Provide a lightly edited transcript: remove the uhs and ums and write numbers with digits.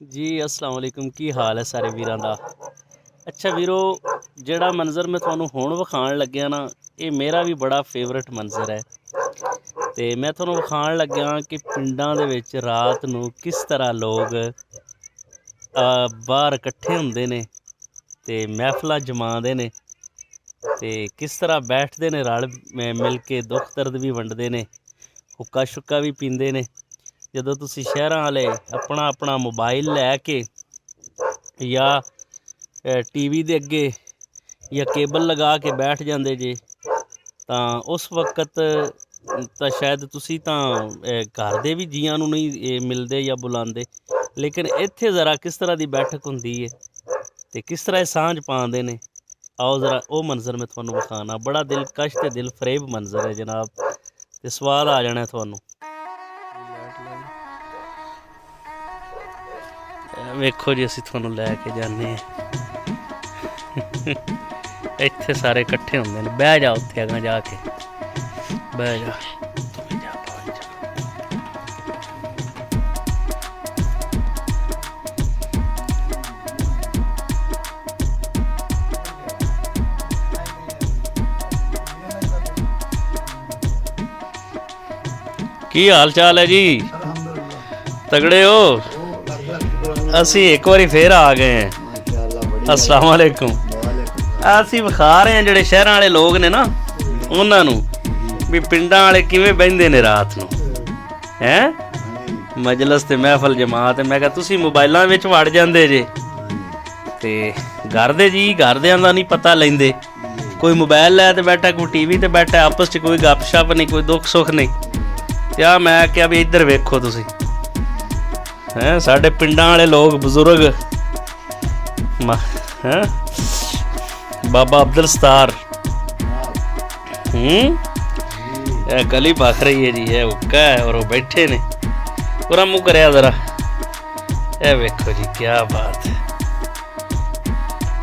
जी अस्सलाम वालेकुम की हाल है सारे वीरां दा। अच्छा वीरो, ਜਿਹੜਾ ਮੰਜ਼ਰ ਮੈਂ ਤੁਹਾਨੂੰ ਹੁਣ ਵਿਖਾਉਣ ਲੱਗਿਆ ਨਾ, ਇਹ ਮੇਰਾ ਵੀ ਬੜਾ ਫੇਵਰਟ ਮੰਜ਼ਰ ਹੈ। ਤੇ ਮੈਂ ਤੁਹਾਨੂੰ ਵਿਖਾਉਣ ਲੱਗਿਆ ਕਿ ਪਿੰਡਾਂ ਦੇ ਵਿੱਚ ਰਾਤ ਨੂੰ ਕਿਸ ਤਰ੍ਹਾਂ ਲੋਕ ਬਾਹਰ ਇਕੱਠੇ ਹੁੰਦੇ ਨੇ ਤੇ ਮਹਿਫਲਾਂ ਜਮਾਉਂਦੇ ਨੇ ਤੇ ਕਿਸ ਤਰ੍ਹਾਂ ਬੈਠਦੇ ਨੇ ਰਲ ਮਿਲ ਕੇ, ਦੁੱਖ ਦਰਦ ਵੀ ਵੰਡਦੇ ਨੇ, ਹੁੱਕਾ ਸ਼ੁੱਕਾ ਵੀ ਪੀਂਦੇ ਨੇ। ਜਦੋਂ ਤੁਸੀਂ ਸ਼ਹਿਰਾਂ ਵਾਲੇ ਆਪਣਾ ਆਪਣਾ ਮੋਬਾਈਲ ਲੈ ਕੇ ਜਾਂ ਟੀਵੀ ਦੇ ਅੱਗੇ ਜਾਂ ਕੇਬਲ ਲਗਾ ਕੇ ਬੈਠ ਜਾਂਦੇ ਜੇ, ਤਾਂ ਉਸ ਵਕਤ ਤਾਂ ਸ਼ਾਇਦ ਤੁਸੀਂ ਤਾਂ ਘਰ ਦੇ ਵੀ ਜੀਆਂ ਨੂੰ ਨਹੀਂ ਮਿਲਦੇ ਜਾਂ ਬੁਲਾਉਂਦੇ, ਲੇਕਿਨ ਇੱਥੇ ਜ਼ਰਾ ਕਿਸ ਤਰ੍ਹਾਂ ਦੀ ਬੈਠਕ ਹੁੰਦੀ ਹੈ ਅਤੇ ਕਿਸ ਤਰ੍ਹਾਂ ਇਹ ਸਾਂਝ ਪਾਉਂਦੇ ਨੇ। आओ ज़रा वो मंजर मैं थोनू विखाना, बड़ा दिलकश ते दिल फरेब मंजर है जनाब, ते स्वाद आ जाना थोनू। वेखो जी असी थोनू लैके जाने इत्थे सारे इकट्ठे होंदे ने। बह जा उत्थे अगां जाके बह जा। की हाल चाल है जी? तगड़े हो? असी एक बारी फिर आ गए हैं। अस्सलाम वालेकुम। असी विखा रहे हैं ਜਿਹੜੇ ਸ਼ਹਿਰਾਂ ਵਾਲੇ ਲੋਕ ਨੇ ਨਾ, ਉਹਨਾਂ ਨੂੰ ਵੀ ਪਿੰਡਾਂ ਵਾਲੇ ਕਿਵੇਂ ਬਹਿੰਦੇ ਨੇ ਰਾਤ ਨੂੰ ਹੈ ਮਜਲਿਸ ਤੇ ਮਹਿਫਲ ਜਮਾਤ। ਮੈਂ ਕਿਹਾ ਤੁਸੀਂ ਮੋਬਾਈਲਾਂ ਵਿੱਚ ਵੜ ਜਾਂਦੇ ਜੇ ਤੇ ਘਰ ਦੇ ਜੀ ਘਰਦਿਆਂ ਦਾ ਨਹੀਂ ਪਤਾ ਲੈਂਦੇ। ਕੋਈ ਮੋਬਾਈਲ ਲੈ ਤੇ ਬੈਠਾ, ਕੋਈ ਟੀਵੀ ਤੇ ਬੈਠਾ, ਆਪਸ 'ਚ ਕੋਈ ਗੱਪਸ਼ਪ ਨਹੀਂ, ਕੋਈ ਦੁੱਖ ਸੁੱਖ ਨਹੀਂ। ਤੇ ਆ ਮੈਂ ਕਿਹਾ ਵੀ ਇੱਧਰ ਵੇਖੋ ਤੁਸੀਂ ਹੈਂ ਸਾਡੇ ਪਿੰਡਾਂ ਵਾਲੇ ਲੋਕ ਬਜ਼ੁਰਗ ਹੈਂ ਬਾਬਾ ਅਬਦੁਲ ਸਤਾਰ ਇਹ ਗਲੀ ਭਖ ਰਹੀ ਹੈ ਜੀ, ਇਹ ਹੁੱਕਾ ਹੈ ਔਰ ਉਹ ਬੈਠੇ ਨੇ। ਪੂਰਾ ਮੂੰਹ ਕਰਿਆ ਜ਼ਰਾ, ਇਹ ਵੇਖੋ ਜੀ ਕਿਆ ਬਾਤ ਹੈ।